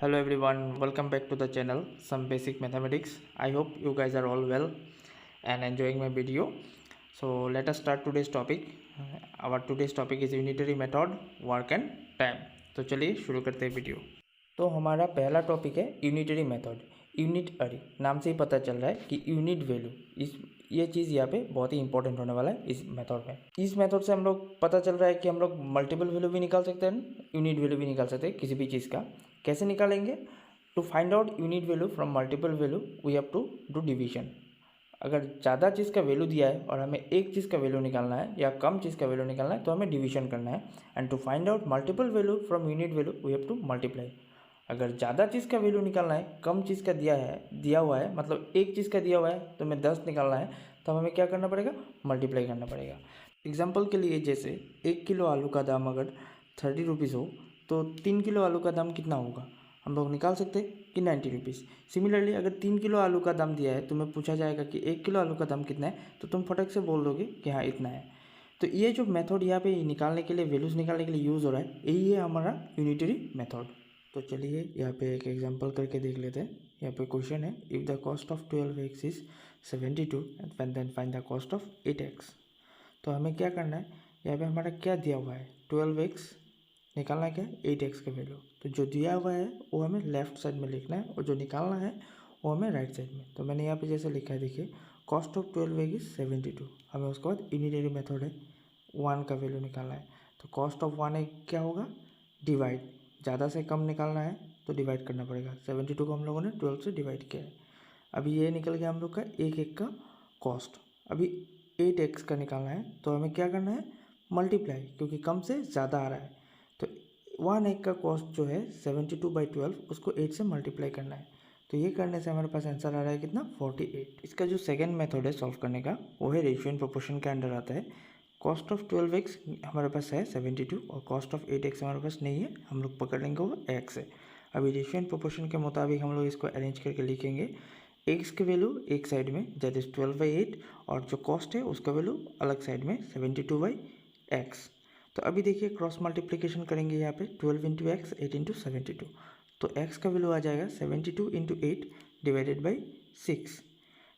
Hello everyone, welcome back to the channel Some Basic Mathematics. I hope you guys are all well and enjoying my video. So let us start today's topic. Our today's topic is unitary method, work and time. तो चलिए शुरू करते हैं video. तो हमारा पहला topic है unitary method. Unitary नाम से ही पता चल रहा है कि यूनिट वैल्यू, इस ये चीज़ यहाँ पे बहुत ही इंपॉर्टेंट होने वाला है इस मेथड में। इस मेथड से हम लोग पता चल रहा है कि हम लोग मल्टीपल वैल्यू भी निकाल सकते हैं, यूनिट वैल्यू भी निकाल सकते हैं किसी भी चीज़ का। कैसे निकालेंगे? To find out unit value from multiple value we have to do division. अगर ज़्यादा चीज़ का वैल्यू दिया है और हमें एक चीज़ का वैल्यू निकालना है या कम चीज़ का वैल्यू निकालना है तो हमें डिवीजन करना है। And to find out multiple value from unit value we have to multiply. अगर ज़्यादा चीज़ का वैल्यू निकालना है, कम चीज़ का दिया हुआ है, मतलब एक चीज़ का दिया हुआ है तो हमें 10 निकालना है, तो हमें क्या करना पड़ेगा? मल्टीप्लाई करना पड़ेगा। एग्जाम्पल के लिए जैसे 1 किलो आलू का दाम अगर 30 रुपीज़ हो तो 3 किलो आलू का दाम कितना होगा हम लोग निकाल सकते हैं कि 90 रुपीज़। सिमिलरली अगर 3 किलो आलू का दाम दिया है, तुम्हें पूछा जाएगा कि 1 किलो आलू का दाम कितना है, तो तुम फटक से बोल दोगे कि हाँ इतना है। तो ये जो मेथड यहाँ पे निकालने के लिए, वैल्यूज़ निकालने के लिए यूज़ हो रहा है, यही है हमारा यूनिटरी मेथड। तो चलिए यहाँ पे एक एग्जांपल करके देख लेते हैं। यहाँ पे क्वेश्चन है, if the cost of 12x is 72 and then find the cost of 8x। तो हमें क्या करना है, यहाँ पे हमारा क्या दिया हुआ है? 12x निकालना क्या है? 8x का वैल्यू। तो जो दिया हुआ है वो हमें लेफ्ट साइड में लिखना है और जो निकालना है वो हमें राइट साइड में। तो मैंने यहाँ पे जैसे लिखा है, देखिए कॉस्ट ऑफ 12x इज 72। हमें उसके बाद यूनिटरी मेथड है, 1 का वैल्यू निकालना है। तो कॉस्ट ऑफ 1 क्या होगा? डिवाइड, ज़्यादा से कम निकालना है तो डिवाइड करना पड़ेगा। 72 को हम लोगों ने 12 से डिवाइड किया है। अभी ये निकल गया हम लोग का एक का कॉस्ट। अभी 8x का निकालना है तो हमें क्या करना है? मल्टीप्लाई, क्योंकि कम से ज़्यादा आ रहा है। तो 1 का कॉस्ट जो है 72/12, उसको 8 से मल्टीप्लाई करना है। तो ये करने से हमारे पास आंसर आ रहा है कितना? 48। इसका जो सेकेंड मेथड है सॉल्व करने का, वो है रेशियो एंड प्रोपोर्शन के अंडर आता है। कॉस्ट ऑफ 12x हमारे पास है 72 और कॉस्ट ऑफ 8x हमारे पास नहीं है, हम लोग पकड़ लेंगे वो x है। अभी रेशियो एंड प्रोपोर्शन के मुताबिक हम लोग इसको अरेंज करके लिखेंगे। x की वैल्यू एक साइड में, दैट इज 12/8, और जो कॉस्ट है उसका वैल्यू अलग साइड में 72/x। तो अभी देखिए क्रॉस मल्टीप्लिकेशन करेंगे यहाँ पे, 12 इंटू एक्स, 8 इंटू 72। तो x का वैल्यू आ जाएगा 72 इंटू 8 डिवाइडेड बाई 6।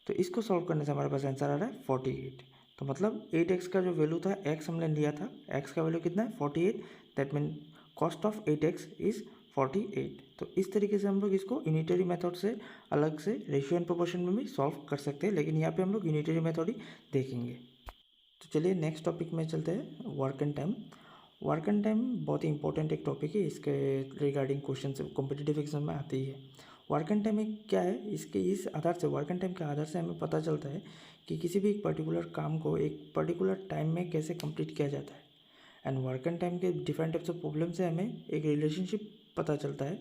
तो इसको सॉल्व करने से हमारे पास आंसर आ रहा है 48। तो मतलब 8x का जो वैल्यू था, x हमने लिया था, x का वैल्यू कितना है? 48। That mean cost of 8x is 48। तो इस तरीके से हम लोग इसको यूनिटरी मेथड से अलग से रेशियो एंड प्रोपोर्शन में भी सॉल्व कर सकते हैं, लेकिन यहाँ पे हम लोग यूनिटरी मेथड ही देखेंगे। तो चलिए नेक्स्ट टॉपिक में चलते हैं, work and time. Work and time बहुत ही इंपॉर्टेंट एक टॉपिक है, इसके रिगार्डिंग क्वेश्चन कॉम्पिटिटिव एग्जाम में आती है। वर्क एंड टाइम क्या है? इसके इस आधार से, वर्क एंड टाइम के आधार से हमें पता चलता है कि किसी भी एक पर्टिकुलर काम को एक पर्टिकुलर टाइम में कैसे कंप्लीट किया जाता है। एंड वर्क एंड टाइम के डिफरेंट टाइप्स ऑफ प्रॉब्लम से हमें एक रिलेशनशिप पता चलता है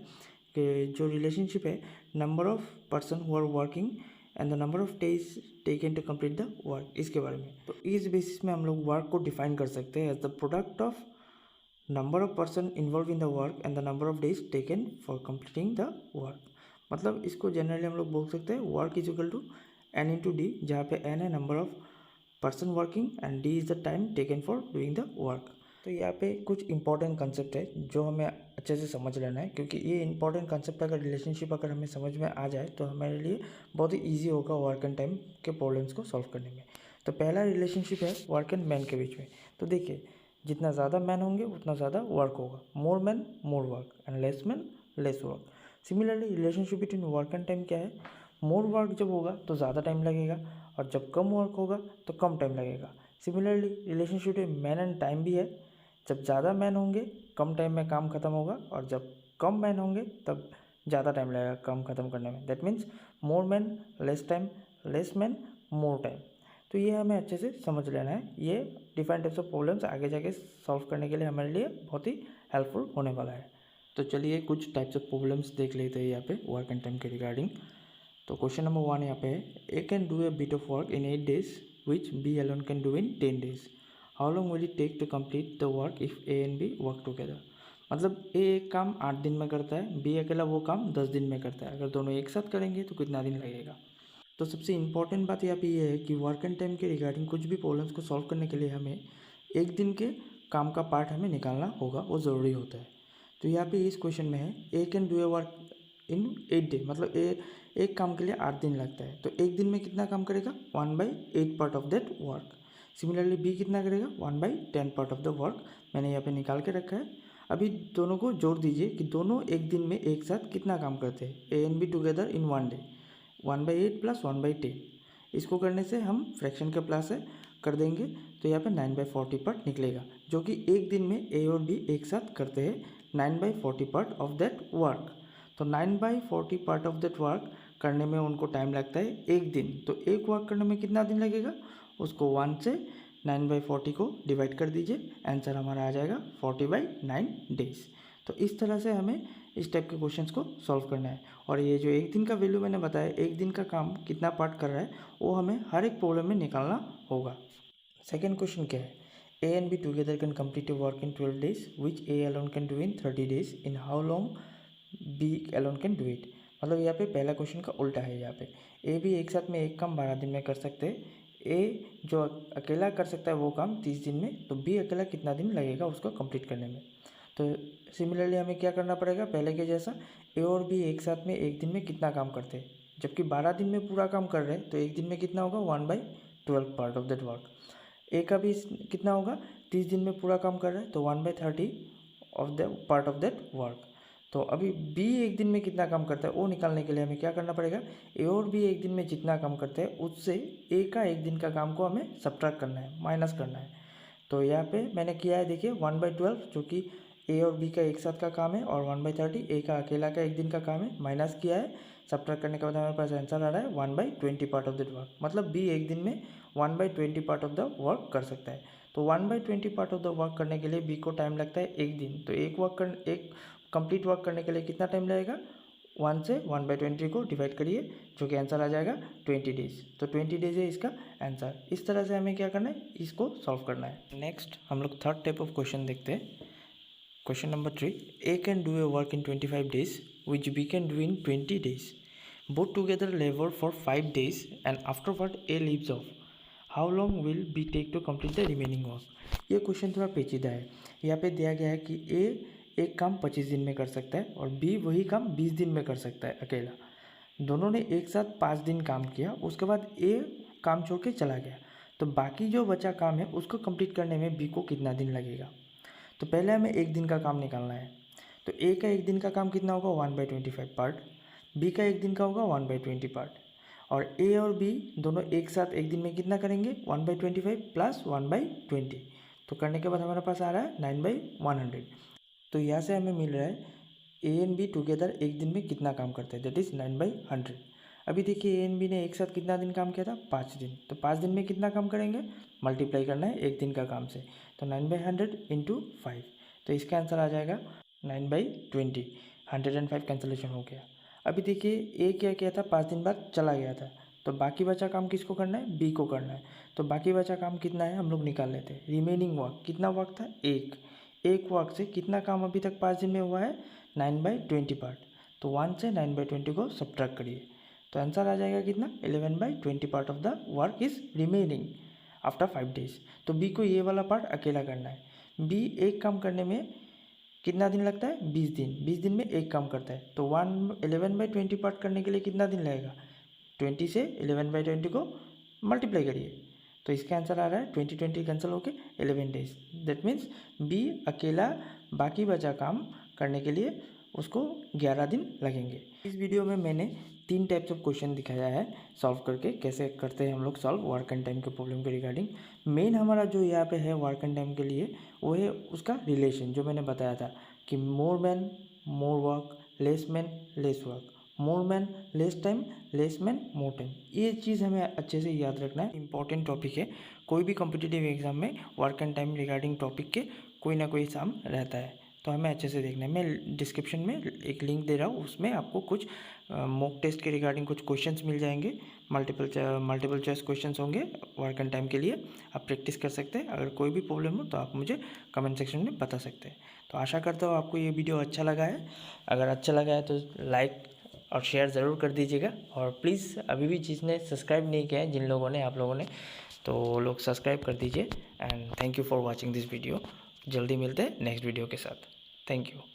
कि जो रिलेशनशिप है, number of person who are working and the number of days taken to complete the work, इसके बारे में। तो इस बेसिस में हम लोग वर्क को डिफाइन कर सकते हैं as the product of number of person involve in the work and the number of days taken for completing the work. मतलब इसको जनरली हम लोग बोल सकते हैं work is equal to n into d, जहाँ पे एन है number of person working and d is the time taken for doing the work. तो यहाँ पे कुछ इंपॉर्टेंट कंसेप्ट है जो हमें अच्छे से समझ लेना है, क्योंकि ये इंपॉर्टेंट कंसेप्ट अगर रिलेशनशिप अगर हमें समझ में आ जाए तो हमारे लिए बहुत ही ईजी होगा वर्क एंड टाइम के प्रॉब्लम्स को सॉल्व करने में। तो पहला रिलेशनशिप है वर्क एंड मैन के बीच में। तो देखिए, जितना ज़्यादा मैन होंगे उतना ज़्यादा वर्क होगा, more man more work and less man less work. Similarly relationship between work and time क्या है? मोर वर्क जब होगा तो ज़्यादा टाइम लगेगा और जब कम वर्क होगा तो कम टाइम लगेगा। सिमिलरली रिलेशनशिप में मैन एंड टाइम भी है, जब ज़्यादा मैन होंगे कम टाइम में काम ख़त्म होगा और जब कम मैन होंगे तब ज़्यादा टाइम लगेगा काम ख़त्म करने में। That means more man less time, less man more time. तो ये हमें अच्छे से समझ लेना है। ये डिफरेंट टाइप्स ऑफ प्रॉब्लम्स आगे जाके सॉल्व करने के लिए हमारे लिए बहुत ही हेल्पफुल होने वाला है। तो चलिए कुछ टाइप्स ऑफ प्रॉब्लम्स देख लेते हैं यहाँ पे वर्क एंड टाइम के रिगार्डिंग। तो क्वेश्चन नंबर 1 यहाँ पे है, A can do a bit of work in 8 days which B alone can do in 10 days। How long will it take to complete the work if A and B work together. मतलब A एक काम 8 दिन में करता है, B अकेला वो काम 10 दिन में करता है। अगर दोनों एक साथ करेंगे तो कितना दिन लगेगा। तो सबसे इम्पॉर्टेंट बात यहाँ पे ये है कि वर्क एंड टाइम के रिगार्डिंग कुछ भी प्रॉब्लम्स को सॉल्व करने के लिए हमें एक दिन के काम का पार्ट हमें निकालना होगा, वो ज़रूरी होता है। तो यहाँ पे इस क्वेश्चन में है A can do a work in 8 day, मतलब एक काम के लिए 8 दिन लगता है। तो एक दिन में कितना काम करेगा? 1/8 part of that work. Similarly B कितना करेगा? 1/10 पार्ट ऑफ द वर्क। मैंने यहाँ पे निकाल के रखा है। अभी दोनों को जोड़ दीजिए कि दोनों एक दिन में एक साथ कितना काम करते हैं। ए and B together in 1 day, 1/8 plus 1/10। इसको करने से हम फ्रैक्शन के प्लस से कर देंगे, तो यहाँ पे 9/40 पार्ट निकलेगा, जो कि एक दिन में ए और बी एक साथ करते हैं 9/40 पार्ट ऑफ दैट वर्क। तो 9/40 पार्ट ऑफ दैट वर्क करने में उनको टाइम लगता है एक दिन। तो एक वर्क करने में कितना दिन लगेगा? उसको 1 से 9/40 को डिवाइड कर दीजिए, आंसर हमारा आ जाएगा 40/9 डेज। तो इस तरह से हमें इस टाइप के क्वेश्चंस को सॉल्व करना है। और ये जो एक दिन का वैल्यू मैंने बताया, एक दिन का काम कितना पार्ट कर रहा है, वो हमें हर एक प्रॉब्लम में निकालना होगा। सेकेंड क्वेश्चन क्या है? A and B together can complete a work in 12 days which A alone can do in 30 days. In how long B alone can do it. मतलब यहाँ पे पहला क्वेश्चन का उल्टा है। यहाँ पे ए भी एक साथ में एक काम 12 दिन में कर सकते हैं। ए जो अकेला कर सकता है वो काम 30 दिन में, तो बी अकेला कितना दिन लगेगा उसको कंप्लीट करने में। तो सिमिलरली हमें क्या करना पड़ेगा? पहले के जैसा ए और बी एक साथ में एक दिन में कितना काम करते हैं, जबकि 12 दिन में पूरा काम कर रहे हैं, तो एक दिन में कितना होगा? 1/12 पार्ट ऑफ दैट वर्क। ए का भी कितना होगा? 30 दिन में पूरा काम कर रहा है, तो 1/30 of the part of that work. तो अभी बी एक दिन में कितना काम करता है वो निकालने के लिए हमें क्या करना पड़ेगा? ए और बी एक दिन में जितना काम करते हैं उससे ए का एक दिन का काम को हमें सब्ट्रैक्ट करना है, माइनस करना है। तो यहाँ पे मैंने किया है, देखिए 1/12 जो कि ए और बी का एक साथ का काम है, और 1/30 ए का अकेला का एक दिन का काम है, माइनस किया है। सब्ट्रैक्ट करने के बाद हमारे पास आंसर आ रहा है 1/20 पार्ट ऑफ दैट वर्क। मतलब बी एक दिन में 1/20 पार्ट ऑफ द वर्क कर सकता है। तो 1/20 पार्ट ऑफ द वर्क करने के लिए बी को टाइम लगता है एक दिन। तो एक कंप्लीट वर्क करने के लिए कितना टाइम लगेगा? 1 से 1/20 को डिवाइड करिए, जो कि आंसर आ जाएगा 20 डेज। तो 20 डेज है इसका आंसर। इस तरह से हमें क्या करना है? इसको सॉल्व करना है। नेक्स्ट हम लोग थर्ड टाइप ऑफ क्वेश्चन देखते हैं। Question number 3, A can do a work in 25 days which B can do in 20 days. Both together labour for 5 days and afterward A leaves off. How long will B take to complete the remaining work. ये question थोड़ा पेचीदा है। यहाँ पे दिया गया है कि ए एक काम 25 दिन में कर सकता है और बी वही काम 20 दिन में कर सकता है अकेला। दोनों ने एक साथ 5 दिन काम किया, उसके बाद ए काम छोड़ के चला गया, तो बाकी जो बचा काम है उसको कंप्लीट करने में बी को कितना दिन लगेगा। तो पहले हमें एक दिन का काम निकालना है। तो ए का एक दिन का काम कितना होगा? 1/25 पार्ट। बी का एक दिन का होगा 1/20 पार्ट। और ए और बी दोनों एक साथ एक दिन में कितना करेंगे? 1/25 प्लस 1/20। तो करने के बाद हमारे पास आ रहा है 9/100। तो यहाँ से हमें मिल रहा है ए एंड बी टुगेदर एक दिन में कितना काम करते हैं, दैट इज़ 9/100। अभी देखिए ए एंड बी ने एक साथ कितना दिन काम किया था? 5 दिन। तो 5 दिन में कितना काम करेंगे? मल्टीप्लाई करना है एक दिन का काम से। तो 9/100 इंटू 5, तो इसका आंसर आ जाएगा 9/20। 105 कैंसलेशन हो गया। अभी देखिए ए क्या किया था? 5 दिन बाद चला गया था, तो बाकी बचा काम किसको करना है? बी को करना है। तो बाकी बचा काम कितना है हम लोग निकाल लेते हैं। रिमेनिंग वर्क कितना वर्क था? एक वर्क से कितना काम अभी तक 5 दिन में हुआ है? 9/20 पार्ट। तो 1 से 9/20 को सब्ट्रैक्ट करिए, तो आंसर आ जाएगा कितना? 11/20 part of the work is remaining after 5 days. तो बी को ये वाला पार्ट अकेला करना है। बी एक काम करने में कितना दिन लगता है? 20 दिन। 20 दिन में एक काम करता है, तो 11/20 पार्ट करने के लिए कितना दिन लगेगा? 20 से 11/20 को मल्टीप्लाई करिए, तो इसका आंसर आ रहा है 20 कैंसिल होके 11 डेज। दैट मीन्स बी अकेला बाकी बचा काम करने के लिए उसको 11 दिन लगेंगे। इस वीडियो में मैंने 3 टाइप्स ऑफ क्वेश्चन दिखाया है सॉल्व करके, कैसे करते हैं हम लोग सॉल्व वर्क एंड टाइम के प्रॉब्लम के रिगार्डिंग। मेन हमारा जो यहाँ पे है वर्क एंड टाइम के लिए वो है उसका रिलेशन, जो मैंने बताया था कि more man more work, less man less work, more man less time, less man more time. ये चीज़ हमें अच्छे से याद रखना है, इंपॉर्टेंट टॉपिक है। कोई भी कॉम्पिटिटिव एग्जाम में work and time regarding topic के कोई ना कोई एग्जाम रहता है, तो हमें अच्छे से देखना है। मैं डिस्क्रिप्शन में एक लिंक दे रहा हूँ, उसमें आपको कुछ मॉक टेस्ट के रिगार्डिंग कुछ क्वेश्चंस मिल जाएंगे। मल्टीपल चॉइस क्वेश्चंस होंगे वर्क एंड टाइम के लिए, आप प्रैक्टिस कर सकते हैं। अगर कोई भी प्रॉब्लम हो तो आप मुझे कमेंट सेक्शन में बता सकते हैं। तो आशा करता हूँ आपको ये वीडियो अच्छा लगा है। अगर अच्छा लगा है तो लाइक और शेयर ज़रूर कर दीजिएगा। और प्लीज़ अभी भी जिसने सब्सक्राइब नहीं किया है, जिन लोगों ने, आप लोगों ने, तो लोग सब्सक्राइब कर दीजिए। And thank you for watching this video. जल्दी मिलते हैं नेक्स्ट वीडियो के साथ। Thank you.